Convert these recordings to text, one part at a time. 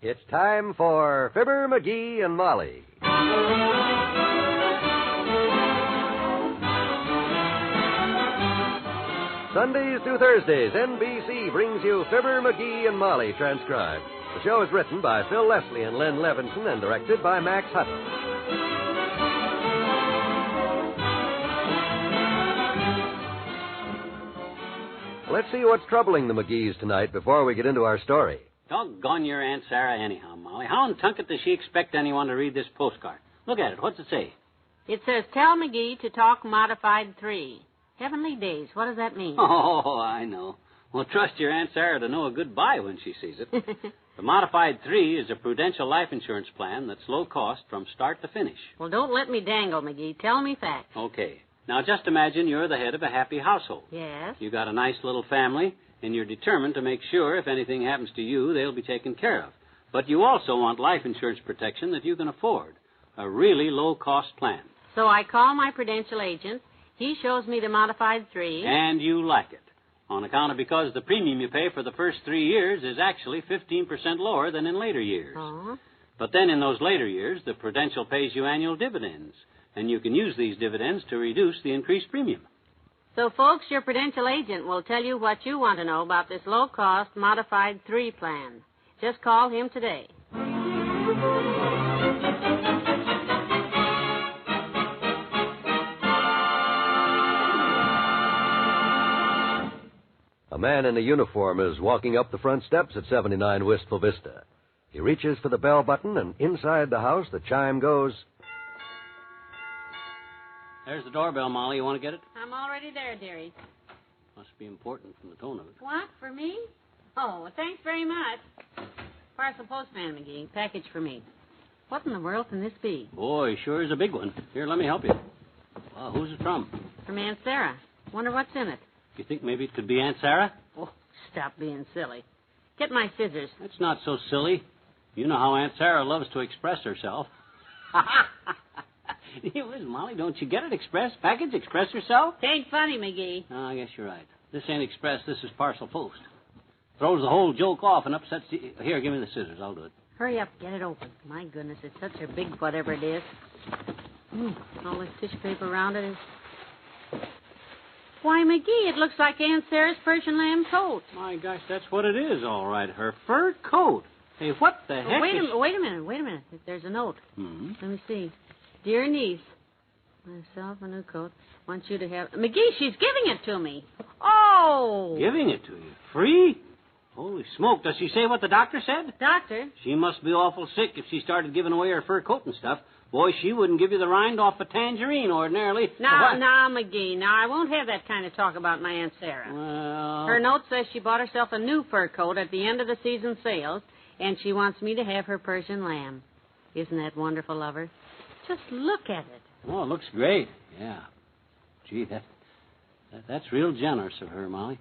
It's time for Fibber McGee and Molly. Sundays through Thursdays, NBC brings you Fibber McGee and Molly transcribed. The show is written by Phil Leslie and Len Levinson and directed by Max Hutton. Let's see what's troubling the McGees tonight before we get into our story. Doggone your Aunt Sarah anyhow, Molly. How in Tunket does she expect anyone to read this postcard? Look at it. What's it say? It says, tell McGee to talk modified 3. Heavenly days. What does that mean? Oh, I know. Well, trust your Aunt Sarah to know a goodbye when she sees it. The modified 3 is a prudential life insurance plan that's low cost from start to finish. Well, don't let me dangle, McGee. Tell me facts. Okay. Now, just imagine you're the head of a happy household. Yes? You got a nice little family, and you're determined to make sure if anything happens to you, they'll be taken care of. But you also want life insurance protection that you can afford. A really low-cost plan. So I call my prudential agent. He shows me the modified 3. And you like it. On account of because the premium you pay for the first 3 years is actually 15% lower than in later years. Uh-huh. But then in those later years, the Prudential pays you annual dividends. And you can use these dividends to reduce the increased premium. So, folks, your prudential agent will tell you what you want to know about this low-cost modified 3 plan. Just call him today. A man in a uniform is walking up the front steps at 79 Wistful Vista. He reaches for the bell button, and inside the house, the chime goes. There's the doorbell, Molly. You want to get it? I'm already there, dearie. Must be important from the tone of it. What, for me? Oh, well, thanks very much. Parcel postman, McGee. Package for me. What in the world can this be? Boy, sure is a big one. Here, let me help you. Well, who's it from? From Aunt Sarah. Wonder what's in it. You think maybe it could be Aunt Sarah? Oh, stop being silly. Get my scissors. That's not so silly. You know how Aunt Sarah loves to express herself. Listen, Molly, don't you get it? Package, express yourself? Tain't funny, McGee. Oh, I guess you're right. This ain't express, this is parcel post. Throws the whole joke off and upsets the... Here, give me the scissors. I'll do it. Hurry up, get it open. My goodness, it's such a big whatever it is. All this tissue paper around it is... Why, McGee, it looks like Aunt Sarah's Persian lamb coat. My gosh, that's what it is, all right. Her fur coat. Hey, what the heck Wait a minute. There's a note. Mm-hmm. Let me see. Dear niece, myself a new coat. Want you to have... McGee, she's giving it to me. Oh! Giving it to you? Free? Holy smoke. Does she say what the doctor said? Doctor? She must be awful sick if she started giving away her fur coat and stuff. Boy, she wouldn't give you the rind off a tangerine ordinarily. Now, McGee, I won't have that kind of talk about my Aunt Sarah. Well... Her note says she bought herself a new fur coat at the end of the season sales, and she wants me to have her Persian lamb. Isn't that wonderful of her? Just look at it. Oh, it looks great. Yeah. Gee, that's real generous of her, Molly.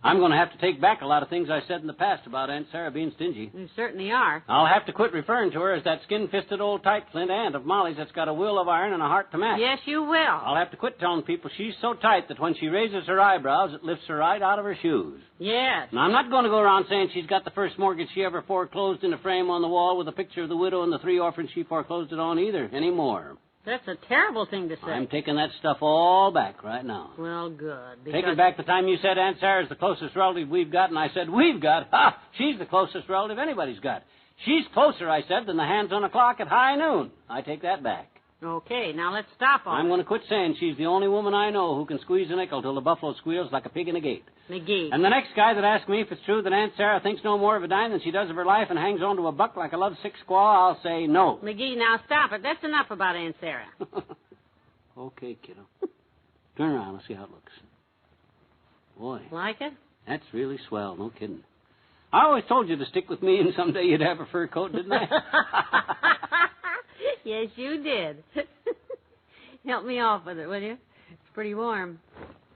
I'm going to have to take back a lot of things I said in the past about Aunt Sarah being stingy. You certainly are. I'll have to quit referring to her as that skin-fisted old tight-flint aunt of Molly's that's got a will of iron and a heart to match. Yes, you will. I'll have to quit telling people she's so tight that when she raises her eyebrows, it lifts her right out of her shoes. Yes. Now, I'm not going to go around saying she's got the first mortgage she ever foreclosed in a frame on the wall with a picture of the widow and the 3 orphans she foreclosed it on either, anymore. That's a terrible thing to say. I'm taking that stuff all back right now. Well, good. Taking back the time you said Aunt Sarah's the closest relative we've got, and I said we've got. Ha! She's the closest relative anybody's got. She's closer, I said, than the hands on a clock at high noon. I take that back. Okay, now let's stop all I'm going to quit saying she's the only woman I know who can squeeze a nickel till the buffalo squeals like a pig in a gate. McGee. And the next guy that asks me if it's true that Aunt Sarah thinks no more of a dime than she does of her life and hangs on to a buck like a lovesick squaw, I'll say no. McGee, now stop it. That's enough about Aunt Sarah. Okay, kiddo. Turn around. Let's see how it looks. Boy. Like it? That's really swell. No kidding. I always told you to stick with me and someday you'd have a fur coat, didn't I? Yes, you did. Help me off with it, will you? It's pretty warm.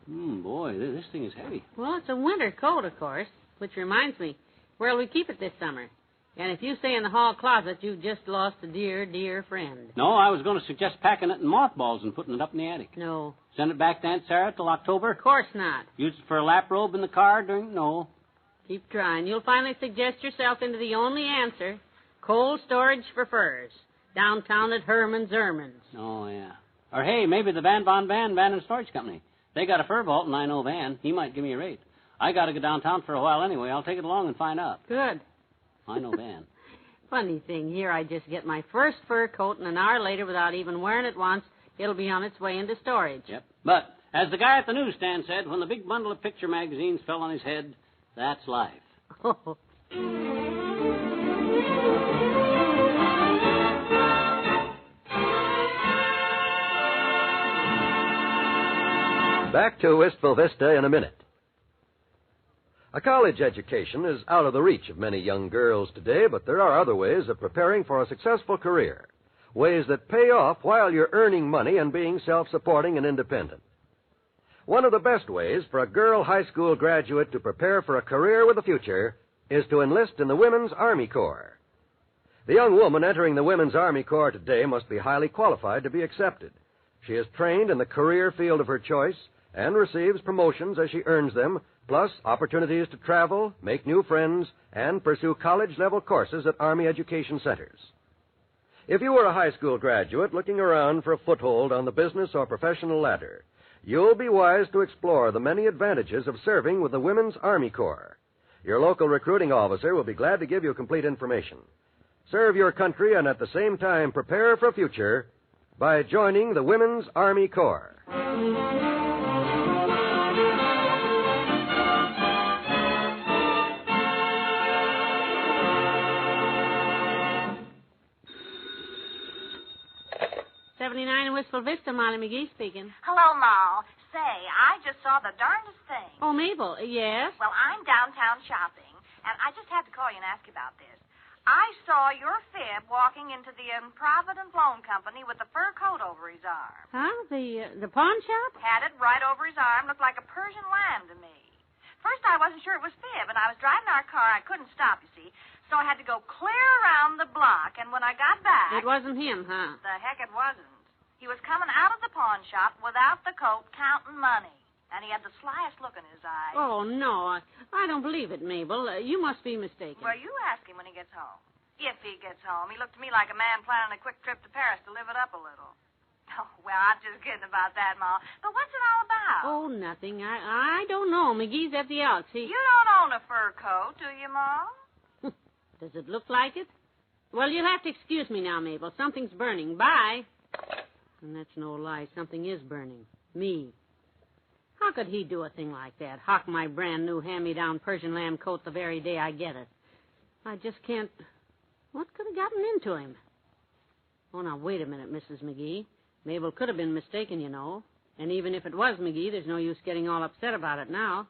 Boy, this thing is heavy. Well, it's a winter coat, of course. Which reminds me, where'll we keep it this summer? And if you stay in the hall closet, you've just lost a dear, dear friend. No, I was going to suggest packing it in mothballs and putting it up in the attic. No. Send it back to Aunt Sarah till October? Of course not. Use it for a lap robe in the car during... No. Keep trying. You'll finally suggest yourself into the only answer. Cold storage for furs. Downtown at Herman's Ermins. Oh, yeah. Or, hey, maybe the Van and Storage Company. They got a fur vault, and I know Van. He might give me a rate. I got to go downtown for a while anyway. I'll take it along and find out. Good. I know Van. Funny thing, here I just get my first fur coat, and an hour later, without even wearing it once, it'll be on its way into storage. Yep. But, as the guy at the newsstand said, when the big bundle of picture magazines fell on his head, that's life. Oh. Back to Wistful Vista in a minute. A college education is out of the reach of many young girls today, but there are other ways of preparing for a successful career. Ways that pay off while you're earning money and being self-supporting and independent. One of the best ways for a girl high school graduate to prepare for a career with a future is to enlist in the Women's Army Corps. The young woman entering the Women's Army Corps today must be highly qualified to be accepted. She is trained in the career field of her choice and receives promotions as she earns them, plus opportunities to travel, make new friends, and pursue college-level courses at Army education centers. If you are a high school graduate looking around for a foothold on the business or professional ladder, you'll be wise to explore the many advantages of serving with the Women's Army Corps. Your local recruiting officer will be glad to give you complete information. Serve your country and at the same time prepare for a future by joining the Women's Army Corps. '79 in Wistful Vista, Molly McGee speaking. Hello, Ma. Say, I just saw the darndest thing. Oh, Mabel, yes? Well, I'm downtown shopping, and I just had to call you and ask you about this. I saw your Fib walking into the Provident Loan Company with the fur coat over his arm. Huh? The pawn shop? Had it right over his arm, looked like a Persian lamb to me. First, I wasn't sure it was Fib, and I was driving our car. I couldn't stop, you see, so I had to go clear around the block, and when I got back... It wasn't him, huh? The heck it wasn't. He was coming out of the pawn shop without the coat, counting money. And he had the slyest look in his eyes. Oh, no. I don't believe it, Mabel. You must be mistaken. Well, you ask him when he gets home. If he gets home. He looked to me like a man planning a quick trip to Paris to live it up a little. Oh, well, I'm just kidding about that, Ma. But what's it all about? Oh, nothing. I don't know. McGee's at the outs. You don't own a fur coat, do you, Ma? Does it look like it? Well, you'll have to excuse me now, Mabel. Something's burning. Bye. And that's no lie. Something is burning. Me. How could he do a thing like that? Hock my brand new hand-me-down Persian lamb coat the very day I get it. I just can't... What could have gotten into him? Oh, now, wait a minute, Mrs. McGee. Mabel could have been mistaken, you know. And even if it was McGee, there's no use getting all upset about it now.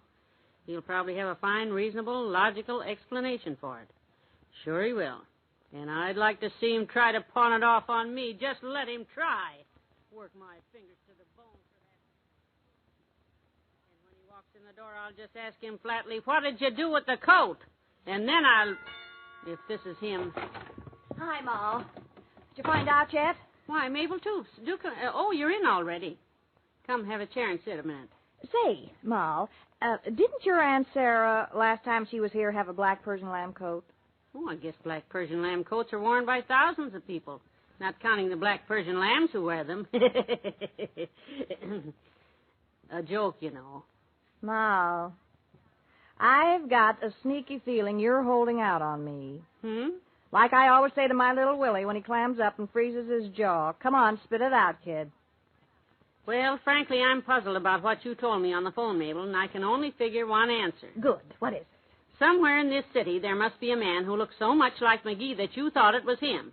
He'll probably have a fine, reasonable, logical explanation for it. Sure he will. And I'd like to see him try to pawn it off on me. Just let him try. Work my fingers to the bone for that. And when he walks in the door, I'll just ask him flatly, what did you do with the coat? And then I'll... If this is him... Hi, Ma. Did you find out yet? Why, Mabel, too. Do come... oh, you're in already. Come, have a chair and sit a minute. Say, Ma, didn't your Aunt Sarah, last time she was here, have a black Persian lamb coat? Oh, I guess black Persian lamb coats are worn by thousands of people. Not counting the black Persian lambs who wear them. A joke, you know. Ma, I've got a sneaky feeling you're holding out on me. Like I always say to my little Willie when he clams up and freezes his jaw. Come on, spit it out, kid. Well, frankly, I'm puzzled about what you told me on the phone, Mabel, and I can only figure one answer. Good. What is it? Somewhere in this city, there must be a man who looks so much like McGee that you thought it was him.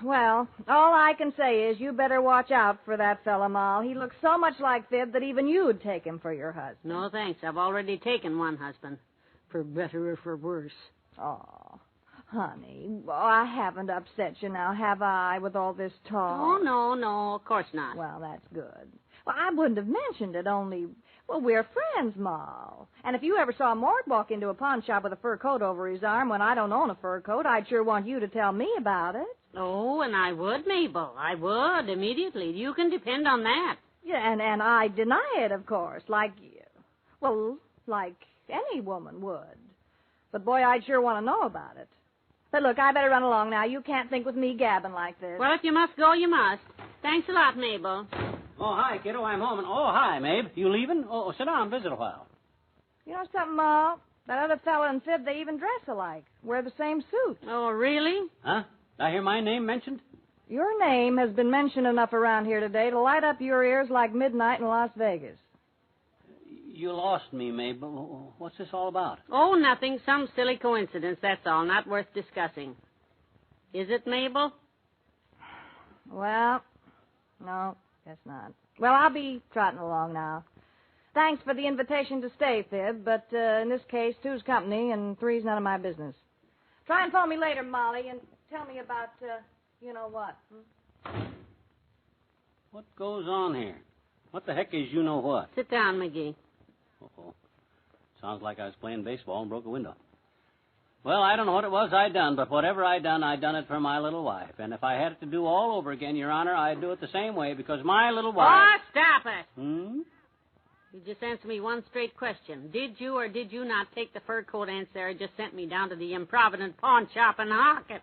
Well, all I can say is you better watch out for that fella, Ma. He looks so much like Fib that even you'd take him for your husband. No, thanks. I've already taken one husband. For better or for worse. Oh, honey, I haven't upset you now, have I, with all this talk? Oh, no, of course not. Well, that's good. Well, I wouldn't have mentioned it, only, well, we're friends, Ma. And if you ever saw Mort walk into a pawn shop with a fur coat over his arm when I don't own a fur coat, I'd sure want you to tell me about it. Oh, and I would, Mabel. I would, immediately. You can depend on that. Yeah, and I deny it, of course, like any woman would. But, boy, I'd sure want to know about it. But look, I better run along now. You can't think with me gabbing like this. Well, if you must go, you must. Thanks a lot, Mabel. Oh, hi, kiddo. I'm home. Oh, hi, Mabe. You leaving? Oh, sit down and visit a while. You know something, Ma? That other fella and Fib, they even dress alike. Wear the same suit. Oh, really? Huh? Did I hear my name mentioned? Your name has been mentioned enough around here today to light up your ears like midnight in Las Vegas. You lost me, Mabe. What's this all about? Oh, nothing. Some silly coincidence, that's all. Not worth discussing. Is it, Mabel? Well, no, guess not. Well, I'll be trotting along now. Thanks for the invitation to stay, Fib, but in this case, two's company and three's none of my business. Try and phone me later, Molly, and tell me about, you know what. What goes on here? What the heck is you know what? Sit down, McGee. Uh-oh. Sounds like I was playing baseball and broke a window. Well, I don't know what it was I done, but whatever I done it for my little wife. And if I had it to do all over again, Your Honor, I'd do it the same way because my little wife... Oh, stop it. Hmm? You just answer me one straight question. Did you or did you not take the fur coat Aunt Sarah just sent me down to the improvident pawn shop and hawk it?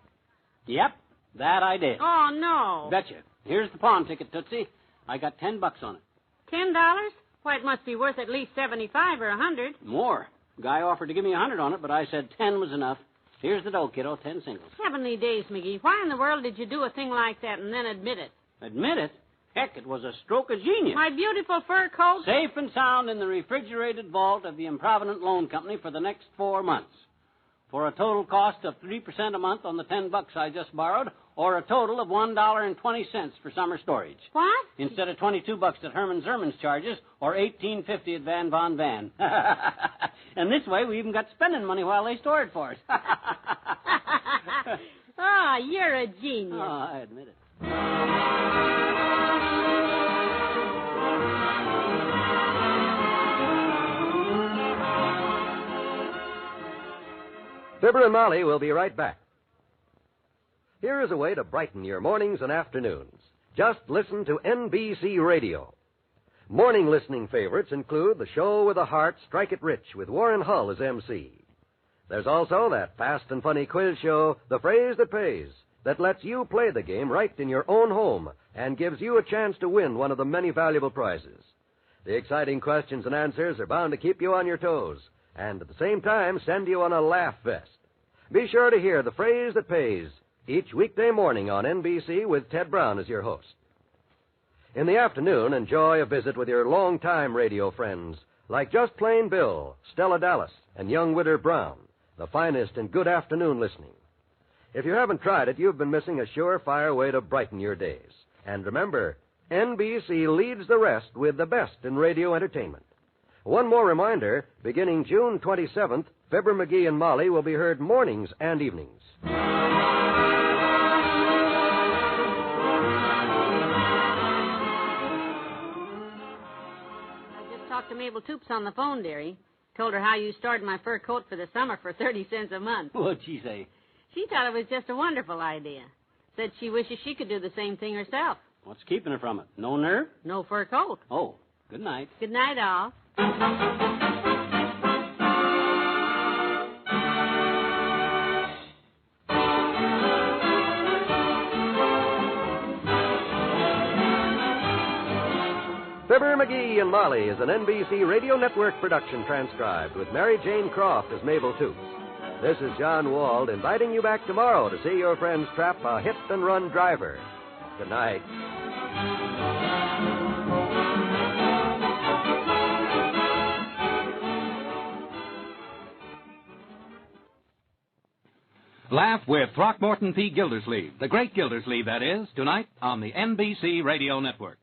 Yep, that I did. Oh, no. Betcha. Here's the pawn ticket, Tootsie. I got $10 on it. $10? Why, it must be worth at least 75 or 100. More. Guy offered to give me 100 on it, but I said 10 was enough. Here's the dough, kiddo, 10 singles. Heavenly days, McGee. Why in the world did you do a thing like that and then admit it? Admit it? Heck, it was a stroke of genius. My beautiful fur coat? Safe and sound in the refrigerated vault of the Improvident Loan Company for the next 4 months. For a total cost of 3% a month on the $10 I just borrowed, or a total of $1.20 for summer storage. What? Instead of $22 that Herman Zerman's charges, or $18.50 at Van Von Van. And this way, we even got spending money while they store it for us. Oh, you're a genius. Oh, I admit it. Fibber and Molly will be right back. Here is a way to brighten your mornings and afternoons. Just listen to NBC Radio. Morning listening favorites include the show with a heart, Strike It Rich, with Warren Hull as MC. There's also that fast and funny quiz show, The Phrase That Pays, that lets you play the game right in your own home and gives you a chance to win one of the many valuable prizes. The exciting questions and answers are bound to keep you on your toes and at the same time send you on a laugh vest. Be sure to hear The Phrase That Pays each weekday morning on NBC with Ted Brown as your host. In the afternoon, enjoy a visit with your longtime radio friends like Just Plain Bill, Stella Dallas, and young Widder Brown, the finest in good afternoon listening. If you haven't tried it, you've been missing a surefire way to brighten your days. And remember, NBC leads the rest with the best in radio entertainment. One more reminder, beginning June 27th, Fibber McGee and Molly will be heard mornings and evenings. Talked to Mabel Toops on the phone, dearie. Told her how you started my fur coat for the summer for 30 cents a month. What'd she say? She thought it was just a wonderful idea. Said she wishes she could do the same thing herself. What's keeping her from it? No nerve? No fur coat. Oh, good night. Good night, all. Fibber McGee and Molly is an NBC Radio Network production transcribed with Mary Jane Croft as Mabel Toops. This is John Wald inviting you back tomorrow to see your friends trap a hit-and-run driver. Good night. Laugh with Throckmorton P. Gildersleeve, the great Gildersleeve, that is, tonight on the NBC Radio Network.